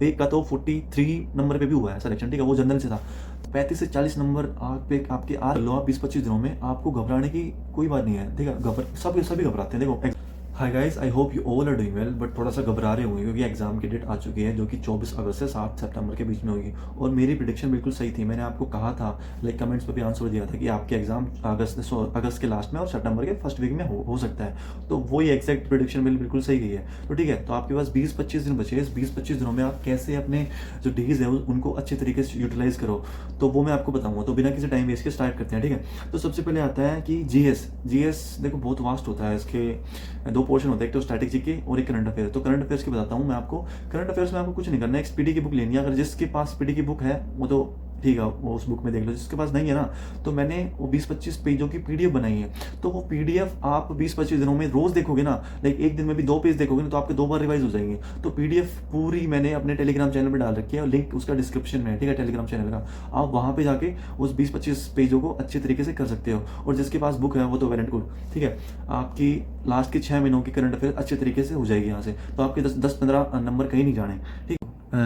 एक का तो 43 नंबर पे भी हुआ है सिलेक्शन, ठीक है, वो जनरल से था। 35 से 40 नंबर आप पे आपके आ लो आप 20-25 दिनों में, आपको घबराने की कोई बात नहीं है, ठीक है। सभी घबराते हैं, देखो। Hi guys, I hope you all are doing well, but थोड़ा सा घबरा रहे होंगे क्योंकि एग्जाम की डेट आ चुकी है जो कि 24 अगस्त से 7 सितंबर के बीच में होगी। और मेरी प्रिडिक्शन बिल्कुल सही थी, मैंने आपको कहा था, लाइक कमेंट्स पे भी आंसर दिया था कि आपके एग्जाम अगस्त के लास्ट में और सितंबर के फर्स्ट वीक में हो सकता है। तो वही एग्जैक्ट प्रिडिक्शन मेरी बिल्कुल सही गई है। तो ठीक है, तो आपके पास 20-25 दिन बचे। इस 20-25 दिनों में आप कैसे अपने जो डेज है उनको अच्छे तरीके से यूटिलाइज करो, तो वो मैं आपको बताऊंगा। तो बिना किसी टाइम वेस्ट के स्टार्ट करते हैं, ठीक है। तो सबसे पहले आता है कि जीएस देखो बहुत वास्ट होता है, इसके दो पोर्शन होते हैं, एक तो स्टैटिक जीके और एक करंट अफेयर। तो करंट अफेयर्स की बताता हूँ मैं आपको। करंट अफेयर्स में आपको कुछ नहीं करना है, एक पीडी की बुक लेनी है। अगर जिसके पास पीडी की बुक है वो तो ठीक है, वो उस बुक में देख लो। जिसके पास नहीं है ना, तो मैंने वो 20-25 पेजों की पीडीएफ बनाई है। तो वो पीडीएफ आप 20-25 दिनों में रोज देखोगे ना, लाइक एक दिन में भी 2 पेज देखोगे ना, तो आपके 2 बार रिवाइज हो जाएंगे। तो पीडीएफ पूरी मैंने अपने टेलीग्राम चैनल पर डाल रखी है और लिंक उसका डिस्क्रिप्शन में है, ठीक है, टेलीग्राम चैनल का। आप वहाँ पे जाके उस 20-25 पेजों को अच्छे तरीके से कर सकते हो। और जिसके पास बुक है वो तो वेल एंड गुड, ठीक है। आपकी लास्ट के 6 महीनों की करंट अफेयर अच्छे तरीके से हो जाएगी यहाँ से। तो आपके 10-15 नंबर कहीं नहीं जाने, ठीक है।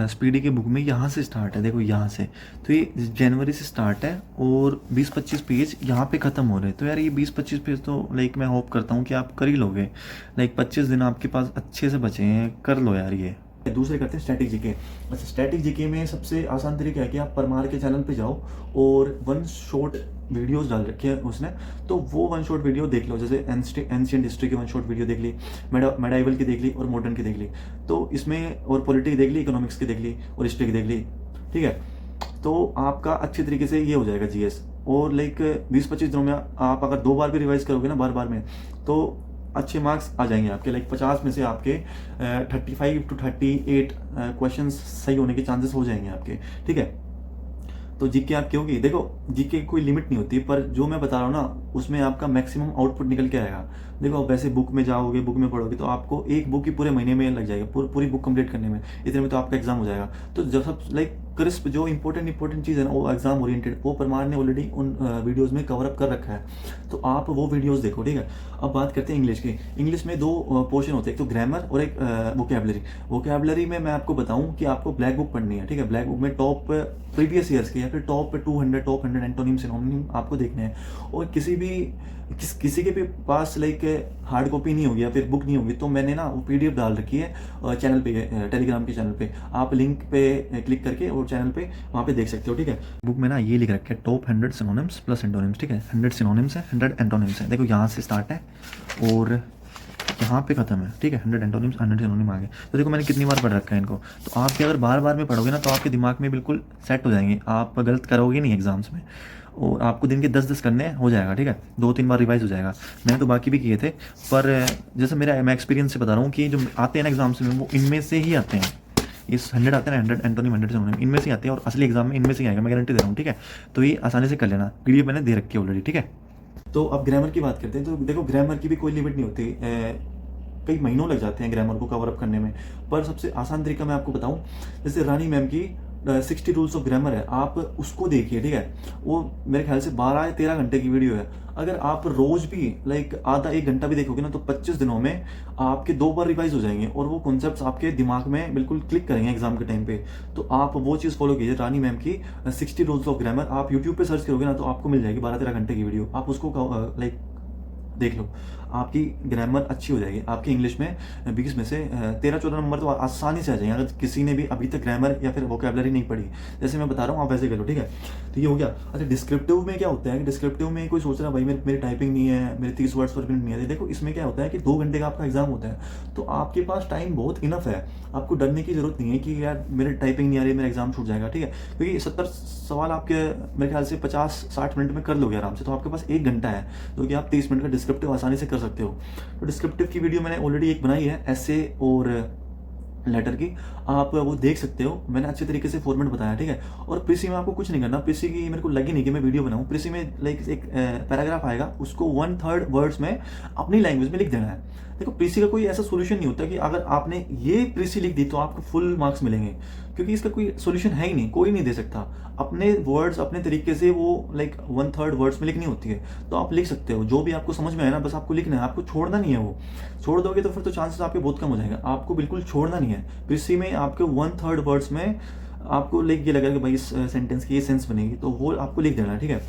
स्पीडी की बुक में यहाँ से स्टार्ट है, देखो यहाँ से। तो ये जनवरी से स्टार्ट है और 20-25 पेज यहाँ पे ख़त्म हो रहे हैं। तो यार ये 20-25 पेज तो लाइक मैं होप करता हूँ कि आप कर ही लोगे। लाइक 25 दिन आपके पास अच्छे से बचे हैं, कर लो यार ये। दूसरे करते हैं स्टैटिक जीके। अच्छा, स्टैटिक जीके में सबसे आसान तरीका है कि आप परमार के चैनल पे जाओ और वन शॉट वीडियोस डाल रखे हैं उसने, तो वो वन शॉट वीडियो देख लो। जैसे एंशिएंट हिस्ट्री की वन शॉट वीडियो देख ली, मेडाइवल की देख ली और मॉडर्न की देख ली। तो इसमें और पॉलिटिक्स देख ली, इकोनॉमिक्स की देख ली और हिस्ट्री की देख ली, ठीक है। तो आपका अच्छे तरीके से ये हो जाएगा जीएस। और लाइक 20-25 दिनों में आप अगर 2 बार भी रिवाइज करोगे ना, बार में, तो अच्छे मार्क्स आ जाएंगे आपके। लाइक 50 में से आपके 35 to 38 क्वेश्चन सही होने के चांसेस हो जाएंगे आपके, ठीक है। तो जीके आपकी होगी, देखो जीके की कोई लिमिट नहीं होती, पर जो मैं बता रहा हूँ ना उसमें आपका मैक्सिमम आउटपुट निकल के आएगा। देखो आप वैसे बुक में जाओगे, बुक में पढ़ोगे, तो आपको एक बुक ही पूरे महीने में लग जाएगी, पूरी बुक कंप्लीट करने में, इतने में तो आपका एग्जाम हो जाएगा। तो जब सब लाइक क्रिस्प जो इंपॉर्टेंट चीज़ है ना, वो एग्जाम ओरिएंटेड, वो परमार ने ऑलरेडी उन वीडियोज़ में कवर अप कर रखा है। तो आप वो वीडियोज़ देखो, ठीक है। अब बात करते हैं इंग्लिश की। इंग्लिश में 2 पोर्शन होते हैं, एक तो ग्रामर और एक वोकेबलरी में मैं आपको बताऊं कि आपको ब्लैक बुक पढ़नी है, ठीक है। ब्लैक बुक में टॉप प्रीवियस ईयर्स के या फिर टॉप 100 एंटोनिम सिनोनिम आपको देखने हैं। और किसी के भी पास लाइक हार्ड कॉपी नहीं होगी या फिर बुक नहीं होगी, तो मैंने ना वो पीडीएफ डाल रखी है चैनल पे, टेलीग्राम के चैनल पे। आप लिंक पे क्लिक करके और चैनल पे वहाँ पे देख सकते हो, ठीक है। बुक में ना ये लिख रखा है टॉप 100 सिनोनिम्स प्लस एंटोनिम्स, ठीक है। 100 सिनोनिम्स है, 100 एंटोनिम्स है। देखो यहाँ से स्टार्ट है और यहाँ पे खत्म है, ठीक है। 100 एंटोनिम्स 100 सिनोनिम आ गए। तो देखो मैंने कितनी बार पढ़ रखा है इनको। तो आपके अगर बार में पढ़ोगे ना, तो आपके दिमाग में बिल्कुल सेट हो जाएंगे, आप गलत करोगे नहीं एग्जाम्स में। और आपको दिन के 10-10 करने हो जाएगा, ठीक है। 2-3 बार रिवाइज हो जाएगा। मैंने तो बाकी भी किए थे, पर जैसे मैं एक्सपीरियंस से बता रहा हूँ कि जो आते हैं ना एग्जाम्स में, वो इनमें से ही आते हैं। इस 100 आते हैं ना, 100 एंटोनिम 100 सिनोनिम, इनमें से आते हैं। और असली एग्जाम में इनमें से ही आएगा, मैं गारंटी दे रहा हूँ, ठीक है। तो ये आसानी से कर लेना, पीडीएफ मैंने दे रखी है ऑलरेडी, ठीक है। तो अब ग्रामर की बात करते हैं। तो देखो ग्रामर की भी कोई लिमिट नहीं होती, कई महीनों लग जाते हैं ग्रामर को कवर अप करने में। पर सबसे आसान तरीका मैं आपको बताऊं, जैसे रानी मैम की 60 रूल्स ऑफ ग्रामर है, आप उसको देखिए, ठीक है। वो मेरे ख्याल से 12 या 13 घंटे की वीडियो है। अगर आप रोज भी लाइक आधा 1 घंटा भी देखोगे ना, तो 25 दिनों में आपके 2 बार रिवाइज हो जाएंगे और वो कॉन्सेप्ट्स आपके दिमाग में बिल्कुल क्लिक करेंगे एग्जाम के टाइम पे। तो आप वो चीज़ फॉलो कीजिए, रानी मैम की 60 रूल्स ऑफ ग्रामर। आप यूट्यूब पे सर्च करोगे ना, तो आपको मिल जाएगी 12-13 घंटे की वीडियो। आप उसको लाइक देख लो, आपकी ग्रामर अच्छी हो जाएगी। आपकी इंग्लिश में 20 में से 13-14 नंबर तो आसानी से आ जाएंगे, अगर किसी ने भी अभी तक ग्रामर या फिर वोकेबलरी नहीं पढ़ी। जैसे मैं बता रहा हूँ आप वैसे कर लो, ठीक है। तो ये हो गया। अच्छा, डिस्क्रिप्टिव में क्या होता है कि डिस्क्रिप्टिव में कोई सोच रहा है भाई मेरी टाइपिंग नहीं है, मेरे 30 वर्ड्स पर मिनट नहीं है। देखो इसमें क्या होता है कि 2 घंटे का आपका एग्जाम होता है, तो आपके पास टाइम बहुत इनफ है। आपको डरने की जरूरत नहीं है कि यार मेरे टाइपिंग नहीं आ रही, मेरा एग्जाम छूट जाएगा, ठीक है। क्योंकि 70 सवाल आपके मेरे ख्याल से 50-60 मिनट में कर लोगे आराम से। तो आपके पास 1 घंटा है, जो कि आप 30 मिनट का डिस्क्रिप्टिव आसानी से कर सकते हो। तो डिस्क्रिप्टिव की वीडियो मैंने ऑलरेडी एक बनाई है, ऐसे और लेटर की, आप वो देख सकते हो। मैंने अच्छे तरीके से फॉर्मेट बताया, ठीक है। और प्रीसी में आपको कुछ नहीं करना। प्रीसी की मेरे को लगी नहीं कि मैं वीडियो बनाऊं। प्रीसी में लाइक एक पैराग्राफ आएगा, उसको 1/3 वर्ड्स में अपनी लैंग्वेज में लिख देना है। देखो प्रीसी का कोई ऐसा सोल्यूशन नहीं होता कि अगर आपने ये प्रीसी लिख दी तो आपको फुल मार्क्स मिलेंगे, क्योंकि इसका कोई सोल्यूशन है ही नहीं, कोई नहीं दे सकता। अपने वर्ड्स अपने तरीके से वो लाइक 1/3 वर्ड्स में लिखनी होती है। तो आप लिख सकते हो जो भी आपको समझ में आए ना, बस आपको लिखना है, आपको छोड़ना नहीं है। वो छोड़ दोगे तो फिर तो चांसेस आपके बहुत कम हो जाएंगे। आपको बिल्कुल छोड़ना नहीं है। है। प्रीसी में आपके 1/3 वर्ड्स में आपको लिख ये लगा कि भाई इस सेंटेंस की ये सेंस बनेगी, तो वो आपको लिख देना है, ठीक है।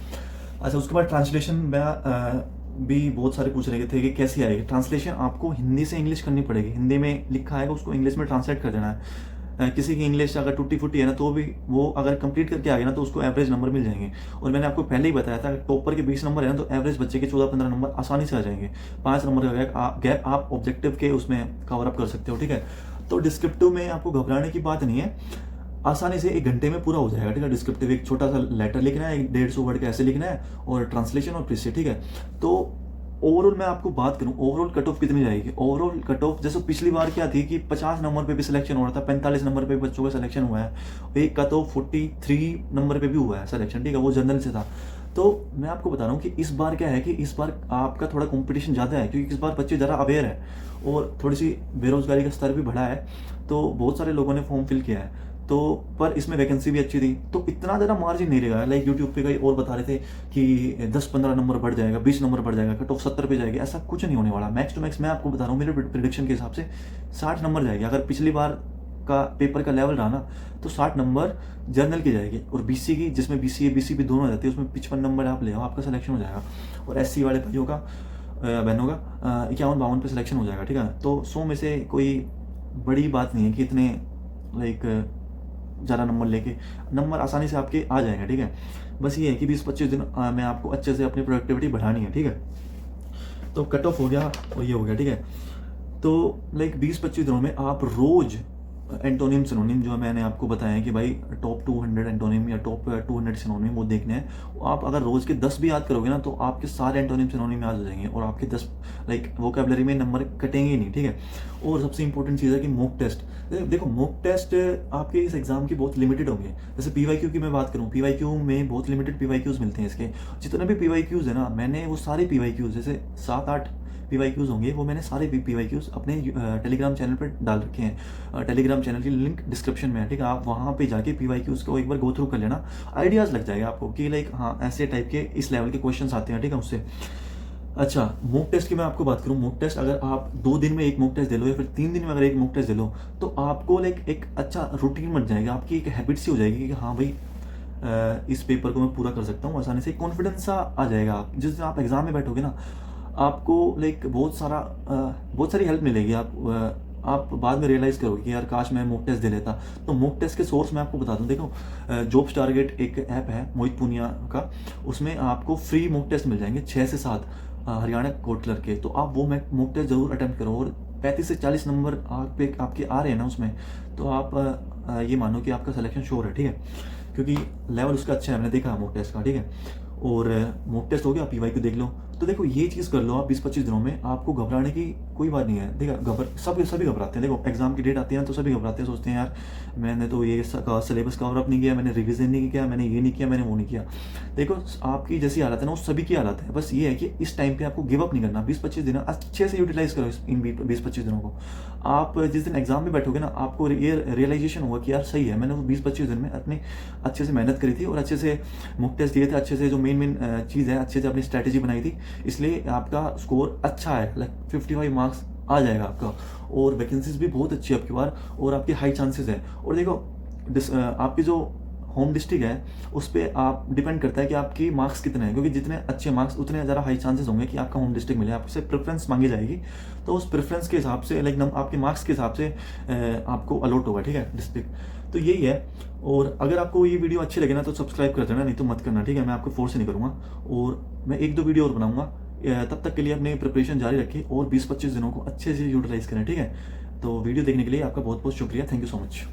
अच्छा, उसके बाद ट्रांसलेशन में भी बहुत सारे पूछ रहे थे कि कैसी आएगी ट्रांसलेशन। आपको हिंदी से इंग्लिश करनी पड़ेगी, हिंदी में लिखा है उसको इंग्लिश में ट्रांसलेट कर देना है। किसी की इंग्लिश अगर टूटी फूटी है ना, तो भी वो अगर कंप्लीट करके आ गया ना, तो उसको एवरेज नंबर मिल जाएंगे। और मैंने आपको पहले ही बताया था, टॉपर के 20 नंबर है ना, तो एवरेज बच्चे के 14-15 नंबर आसानी से आ जाएंगे। 5 नंबर का गैप आप ऑब्जेक्टिव के उसमें कवर अप कर सकते हो, ठीक है। तो डिस्क्रिप्टिव में आपको घबराने की बात नहीं है, आसानी से 1 घंटे में पूरा हो जाएगा, ठीक है। डिस्क्रिप्टिव एक छोटा सा लेटर लिखना है, 150 वर्ड का ऐसे लिखना है, और ट्रांसलेशन और प्रीसी, ठीक है। तो ओवरऑल मैं आपको बात करूं, ओवरऑल कट ऑफ कितनी जाएगी। ओवरऑल कट ऑफ जैसे पिछली बार क्या थी कि 50 नंबर पे भी सिलेक्शन हो रहा था, 45 नंबर पे बच्चों का सिलेक्शन हुआ है, एक कट ऑफ 43 नंबर पे भी हुआ है सिलेक्शन, ठीक है, वो जनरल से था। तो मैं आपको बता रहा हूँ कि इस बार क्या है कि इस बार आपका थोड़ा कंपटीशन ज़्यादा है, क्योंकि इस बार बच्चे ज़रा अवेयर है और थोड़ी सी बेरोजगारी का स्तर भी बढ़ा है, तो बहुत सारे लोगों ने फॉर्म फिल किया है। तो पर इसमें वैकेंसी भी अच्छी थी, तो इतना ज़्यादा मार्जिन नहीं रहेगा। लाइक यूट्यूब पे कई और बता रहे थे कि 10-15 नंबर बढ़ जाएगा, 20 नंबर बढ़ जाएगा, कट ऑफ 70 पे जाएगी, ऐसा कुछ नहीं होने वाला। मैक्स टू मैक्स मैं आपको बता रहा हूँ, मेरे प्रिडिक्शन के हिसाब से 60 नंबर जाएगी। अगर पिछली बार का पेपर का लेवल रहा ना, तो 60 नंबर जर्नल की जाएगी, और बीसी की, जिसमें बीसी भी दोनों आ जाती है, उसमें 55 नंबर आप ले आओ, आपका सिलेक्शन हो जाएगा। और एससी वाले भाइयों का, बहनों का 51-52 पे सिलेक्शन हो जाएगा, ठीक है। तो 100 में से कोई बड़ी बात नहीं है कि इतने लाइक ज़्यादा नंबर लेके नंबर आसानी से आपके आ जाएंगे, ठीक है। बस ये है कि 20-25 दिन में आपको अच्छे से अपनी प्रोडक्टिविटी बढ़ानी है, ठीक है। तो कट ऑफ हो गया और ये हो गया, ठीक है। तो लाइक 20-25 दिनों में आप रोज एंटोनिम सिनोनिम जो मैंने आपको बताया कि भाई टॉप 200 एंटोनिम या टॉप 200 सिनोनिम वो देखने हैं। आप अगर रोज के 10 भी याद करोगे ना, तो आपके सारे एंटोनिम सिनोनिम याद हो जाएंगे, और आपके 10 लाइक वोकैबुलरी में नंबर कटेंगे ही नहीं, ठीक है। और सबसे इंपॉर्टेंट चीज़ है कि मॉक टेस्ट। देखो मॉक टेस्ट आपके इस एग्जाम की बहुत लिमिटेड होंगे। जैसे पीवाईक्यू की मैं बात करूँ, पीवाईक्यू में बहुत लिमिटेड पीवाईक्यूज मिलते हैं। इसके जितने भी पीवाईक्यूज है ना, मैंने वो सारे पीवाईक्यूज, जैसे 7-8 पीवाईक्यूज होंगे, वो मैंने सारे पीवाईक्यूज अपने टेलीग्राम चैनल पर डाल रखे हैं। टेलीग्राम चैनल की लिंक डिस्क्रिप्शन में है, ठीक है। आप वहाँ पे जाके पीवाईक्यूज को एक बार गो थ्रू कर लेना, आइडियाज़ लग जाएगा आपको कि लाइक हाँ ऐसे टाइप के इस लेवल के क्वेश्चंस आते हैं, ठीक है, उससे। अच्छा, मॉक टेस्ट की मैं आपको बात करूँ, मॉक टेस्ट अगर आप 2 दिन में एक मॉक टेस्ट दे लो, या फिर 3 दिन में अगर एक मॉक टेस्ट दे लो, तो आपको लाइक एक अच्छा रूटीन बन जाएगा, आपकी एक हैबिट सी हो जाएगी कि हाँ भाई इस पेपर को मैं पूरा कर सकता हूँ आसानी से। कॉन्फिडेंस सा आ जाएगा। जिस दिन आप एग्जाम में बैठोगे ना, आपको लाइक बहुत सारी हेल्प मिलेगी। आप बाद में रियलाइज़ करोगे कि यार काश मैं मॉक टेस्ट दे लेता। तो मॉक टेस्ट के सोर्स मैं आपको बता दूं, देखो जॉब्स टारगेट एक ऐप है मोहित पूनिया का, उसमें आपको फ्री मॉक टेस्ट मिल जाएंगे 6 से 7 हरियाणा कोर्ट क्लर्क के। तो आप वो मॉक टेस्ट जरूर अटेम्प्ट करो, और 35 से 40 नंबर आपके आ रहे हैं ना उसमें, तो आप ये मानो कि आपका सिलेक्शन श्योर है, ठीक है, क्योंकि लेवल उसका अच्छा है, मैंने देखा मॉक टेस्ट का, ठीक है। और मॉक टेस्ट हो गया, पीवाईक्यू देख लो। तो देखो ये चीज़ कर लो आप 20-25 दिनों में, आपको घबराने की कोई बात नहीं है। देखो सभी घबराते हैं। देखो एग्जाम की डेट आती है ना, तो सभी घबराते हैं, सोचते हैं यार मैंने तो ये सिलेबस कवर अप नहीं किया, मैंने रिवीजन नहीं किया, मैंने ये नहीं किया, मैंने वो नहीं किया। देखो आपकी जैसी हालत है ना, वो सभी की हालत है। बस ये है कि इस टाइम पे आपको गिव अप नहीं करना। 20-25 दिन अच्छे से यूटिलाइज करो इन 20-25 दिनों को। आप जिस दिन एग्जाम में बैठोगे ना, आपको ये रियलाइजेशन होगा कि यार सही है, मैंने वो 20-25 दिन में अपनी अच्छे से मेहनत करी थी, और अच्छे से मॉक टेस्ट दिए थे, अच्छे से जो मेन चीज़ है अच्छे से अपनी स्ट्रैटेजी बनाई थी, इसलिए आपका स्कोर अच्छा है। लाइक 55 मार्क्स आ जाएगा आपका, और वैकेंसीज भी बहुत अच्छी है आपकी बार, और आपके हाई चांसेस है। और देखो आपकी जो होम डिस्ट्रिक्ट है उस पर आप डिपेंड करता है कि आपकी मार्क्स कितने हैं, क्योंकि जितने अच्छे मार्क्स उतने ज़्यादा हाई चांसेस होंगे कि आपका होम डिस्ट्रिक्ट मिले। आपसे प्रेफरेंस मांगी जाएगी, तो उस प्रेफरेंस के हिसाब से लाइक आपके मार्क्स के हिसाब से आपको अलॉट होगा, ठीक है, डिस्ट्रिक्ट। तो यही है। और अगर आपको ये वीडियो अच्छी लगे ना, तो सब्सक्राइब कर देना, नहीं तो मत करना, ठीक है। मैं आपको फोर्स नहीं करूँगा, और मैं 1-2 वीडियो और बनाऊंगा। तब तक के लिए अपनी प्रिपरेशन जारी रखें, और 20-25 दिनों को अच्छे से यूटिलाइज करें, ठीक है। तो वीडियो देखने के लिए आपका बहुत बहुत शुक्रिया। Thank you so much.